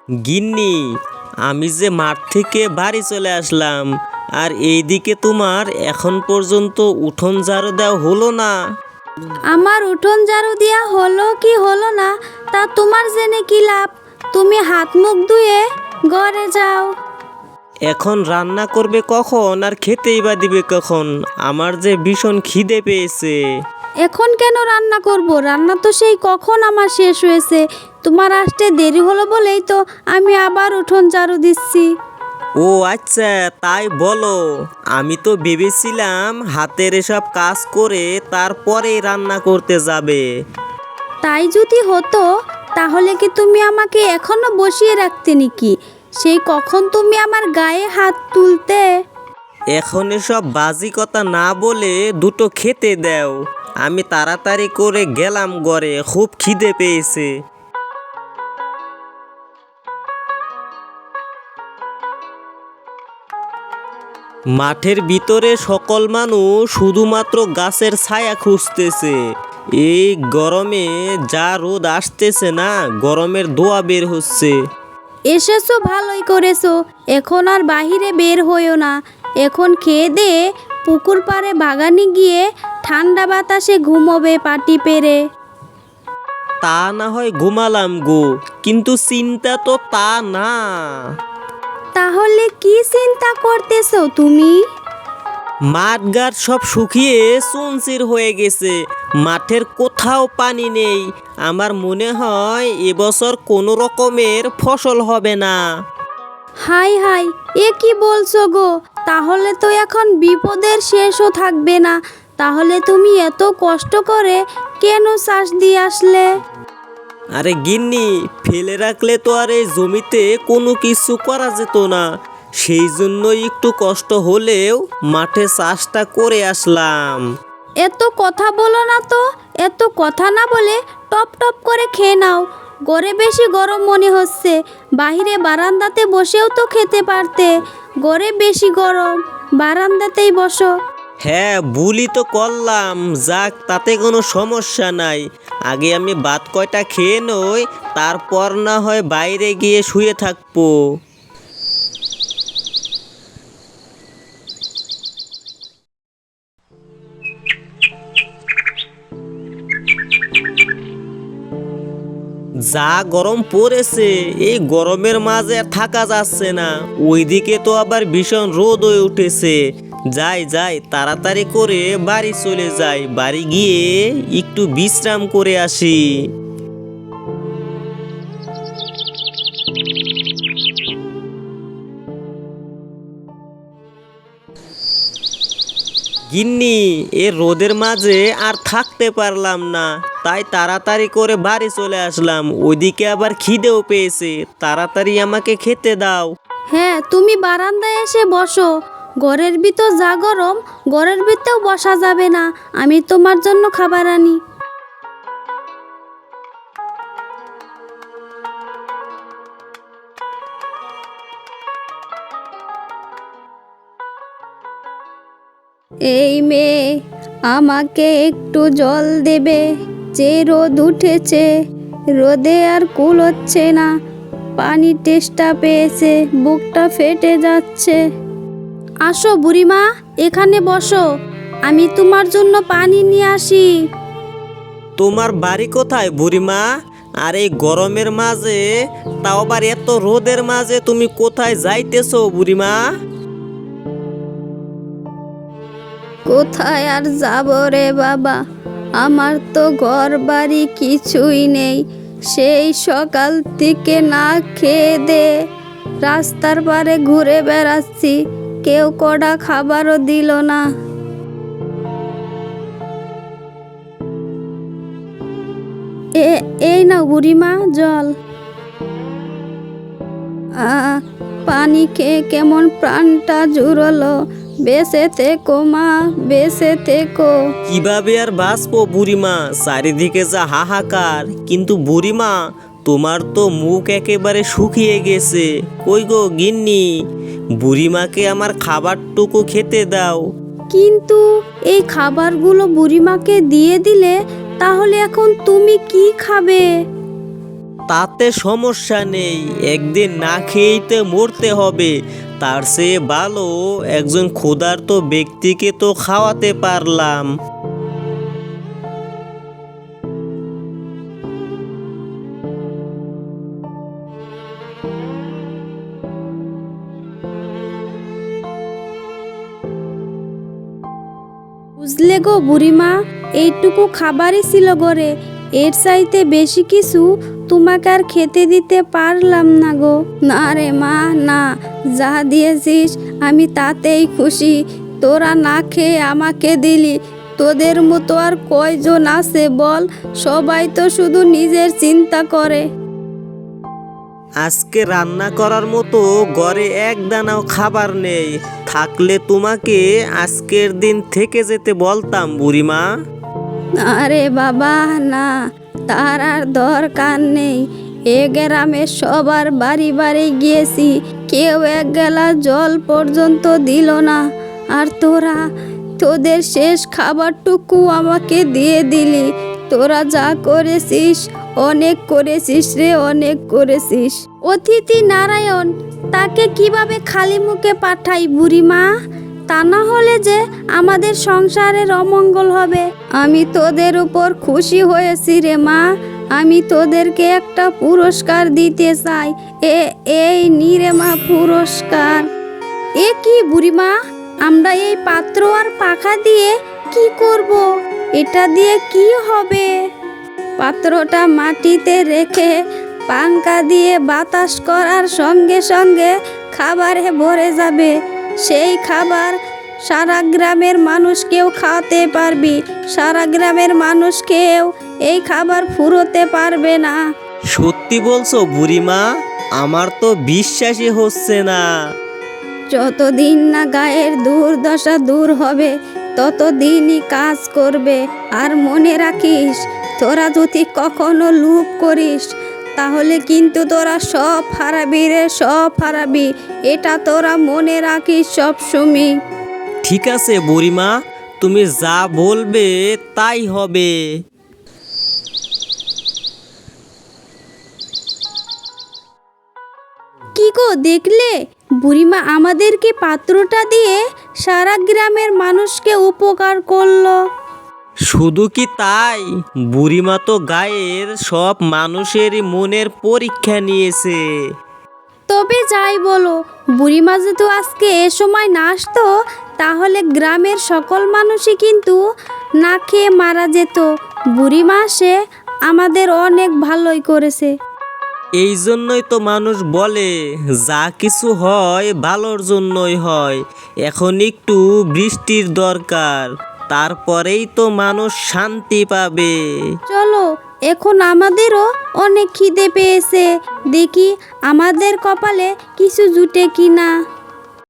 গিন্নি, আমি যে মাঠ থেকে বাড়ি চলে আসলাম, আর এইদিকে তোমার এখন পর্যন্ত উঠোন ঝাড়ু দেওয়া হলো না। আমার উঠোন ঝাড়ু দেওয়া হলো কি হলো না তা তোমার জেনে কি লাভ? তুমি হাত মুখ ধুয়ে ঘরে যাও। এখন রান্না করবে কখন আর খেতেই বা দিবে কখন? আমার যে ভীষণ খিদে পেয়েছে। এখন কেন রান্না করব? রান্না তো সেই কখন আমার শেষ হয়েছে। তোমার আসতে দেরি হলো বলেই তো আমি আবার উঠোন ঝাড়ু দিচ্ছি। ও আচ্ছা, তাই বলো। আমি তো ভেবেছিলাম হাতের এসব কাজ করে তারপরেই রান্না করতে যাবে। তাই যদি হতো তাহলে কি তুমি আমাকে এখনো বসিয়ে রাখতে নাকি? সেই কখন তুমি আমার গায়ে হাত তুলতে। এখন এসব বাজি কথা না বলে দুটো খেতে দাও। আমি তাড়াতাড়ি করে গেলাম ঘরে, খুব খিদে পেয়েছে। মাঠের ভিতরে সকল মানুষ শুধুমাত্র গাছের ছায়া খুঁজতেছে। এই গরমে যা রোদ আসতেছে না, গরমের ধোঁয়া বের হচ্ছে। এসেছো ভালোই করেছো। এখন আর বাহিরে বের হইও না। এখন খেয়ে দিয়ে পুকুর পাড়ে বাগানে গিয়ে ঠান্ডা বাতাসে ঘুমোবে পাটি পেরে। তা না হয় ঘুমালাম গো, কিন্তু চিন্তা তো তা না। তাহলে কি চিন্তা করতেছো তুমি? মাঠ ঘাট সব শুকিয়ে চুনচির হয়ে গেছে। মাঠের কোথাও পানি নেই। আমার মনে হয় এবছর কোনো রকমের ফসল হবে না। হাই হাই, এ কি বলছো গো? তাহলে তো এখন বিপদের শেষও থাকবে না। তাহলে তুমি এত কষ্ট করে কেন চাষ দিয়ে আসলে? আরে গিন্নি, ফেলে রাখলে তো আর এই জমিতে কোনো কিছু করা যেত না। সেই জন্যই একটু কষ্ট হলেও মাঠে চাষটা করে আসলাম। এত কথা বলো না তো। এত কথা না বলে টপ টপ করে খেয়ে নাও। ঘরে বেশি গরম মনে হচ্ছে। বাইরে বারান্দাতে বসেও তো খেতে পারতে। ঘরে বেশি গরম, বারান্দাতেই বসো। হ্যাঁ, ভুলই তো করলাম। যাক, তাতে কোনো সমস্যা নাই। আগে আমি ভাত কয়টা খেয়ে নই, তারপর না হয় বাইরে গিয়ে শুয়ে থাকবো। যা গরম পড়েছে, এই গরমের মাঝে আর থাকা যাচ্ছে না। ওইদিকে তো আবার ভীষণ রোদ হয়ে উঠেছে। যাই যাই, তাড়াতাড়ি করে বাড়ি চলে যাই। বাড়ি গিয়ে একটু বিশ্রাম করে আসি। গিন্নি, এ রোদের মাঝে আর থাকতে পারলাম না, তাই তাড়াতাড়ি করে বাড়ি চলে আসলাম। ওইদিকে আবার খিদেও পেয়েছে, তাড়াতাড়ি আমাকে খেতে দাও। হ্যাঁ, তুমি বারান্দায় এসে বসো। ঘরের ভিতর যা গরম, ঘরের ভিতরেও বসা যাবে না। আমি তোমার জন্য খাবার আনি। এই মেয়ে, আমাকে একটু জল দেবে? যে রোদ উঠেছে, রোদে আর কুলোচ্ছে না। পানির তেষ্টা পেয়েছে, বুকটা ফেটে যাচ্ছে। আসো বুড়িমা, এখানে বসো। আমি তোমার জন্য পানি নিয়ে আসি। তোমার বাড়ি কোথায় বুড়িমা? আর এই গরমের মাঝে, তাও আবার এত রোদের মাঝে তুমি কোথায় যাইতেছো বুড়িমা? কোথায় আর যাব রে বাবা? আমার তো ঘর বাড়ি কিছুই নেই। সেই সকাল থেকে না খেয়ে দে রাস্তার পারে ঘুরে বেড়াচ্ছি। কেউ কড়া খাবারও দিল না। এই নাও বুড়িমা জল। পানি খেয়ে কেমন প্রাণটা জুড়লো। বেঁচে থেকো মা, বেঁচে থেকো। কিভাবে আর বাঁচবো বুড়িমা? চারিদিকে যা হাহাকার। কিন্তু বুড়িমা, তোমার তো মুখ একেবারে শুকিয়ে গেছে। কই গো গিন্নি, বুড়িমাকে আমার খাবারটুকু খেতে দাও। কিন্তু এই খাবারগুলো বুড়িমাকে দিয়ে দিলে তাহলে এখন তুমি কি খাবে? তাতে সমস্যা নেই, একদিন না খেয়েই তো মরতে হবে। তার চেয়ে ভালো একজন ক্ষুধার্ত ব্যক্তিকে তো খাওয়াতে পারলাম। বুঝলে গো বুড়িমা, এইটুকু খাবারই ছিল ঘরে, এর চাইতে বেশি কিছু তোমাকে আর খেতে দিতে পারলাম না গো। না রে মা, না, যা দিয়েছিস আমি তাতেই খুশি। তোরা না খেয়ে আমাকে দিলি, তোদের মতো আর কয়জন আছে বল? সবাই তো শুধু নিজের চিন্তা করে। আজকে রান্না করার মতো ঘরে এক দানাও খাবার নেই, থাকলে তোমাকে আজকের দিন থেকে যেতে বলতাম বুড়িমা। আরে বাবা না, তার আর দরকার নেই। এ গ্রামে সবার বাড়ি বাড়ি গিয়েছি, কেউ এক গেলা জল পর্যন্ত দিল না। আর তোরা তোদের শেষ খাবারটুকু আমাকে দিয়ে দিলি। তোরা যা করেছিস, অনেক করেছিস রে, অনেক করেছিস। অতিথি নারায়ণ, তাকে কিভাবে খালি মুখে পাঠাই বুড়িমা? তা না হলে যে আমাদের সংসারের অমঙ্গল হবে। আমি তোদের উপর খুশি হয়েছি রে মা, আমি তোদেরকে একটা পুরস্কার দিতে চাই। এই নি রে মা পুরস্কার। এ কি বুড়িমা, আমরা এই পাত্র আর পাখা দিয়ে কি করব? এটা দিয়ে কি হবে? পাত্রটা মাটিতে রেখে পাঙ্খা দিয়ে বাতাস করার সঙ্গে সঙ্গে খাবারে ভরে যাবে। সেই খাবার সারা গ্রামের মানুষকেও খাওয়াতে পারবি। সারা গ্রামের মানুষকেও এই খাবার ফুরোতে পারবে না। সত্যি বলছো বুড়িমা? আমার তো বিশ্বাসই হচ্ছে না। যতদিন না গায়ের দুর্দশা দূর হবে ততদিনই কাজ করবে। আর মনে রাখিস, তোরা যদি কখনো লুপ করিস তাহলে কিন্তু তোরা সব হারাবি রে, সব হারাবি। এটা তোরা মনে রাখিস সব সময়। ঠিক আছে বুড়িমা, তুমি যা বলবে তাই হবে। কি গো দেখলে, বুড়িমা আমাদেরকে পাত্রটা দিয়ে সারা গ্রামের মানুষকে উপকার করলো। শুধু কি তাই, বুড়িমা তো গায়ের সব মানুষেরই মনের পরীক্ষা নিয়েছে। তবে যাই বলো, বুড়িমা যেহেতু আজকে এ সময় না আসতো, তাহলে গ্রামের সকল মানুষই কিন্তু না খেয়ে মারা যেত। বুড়িমা সে আমাদের অনেক ভালোই করেছে। এই জন্যই তো মানুষ বলে, যা কিছু হয় ভালোর জন্যই হয়। এখন একটু বৃষ্টির দরকার, তারপরেই তো মানুষ শান্তি পাবে। চলো, এখন আমাদেরও অনেক খিদে পেয়েছে, দেখি আমাদের কপালে কিছু জুটে কিনা।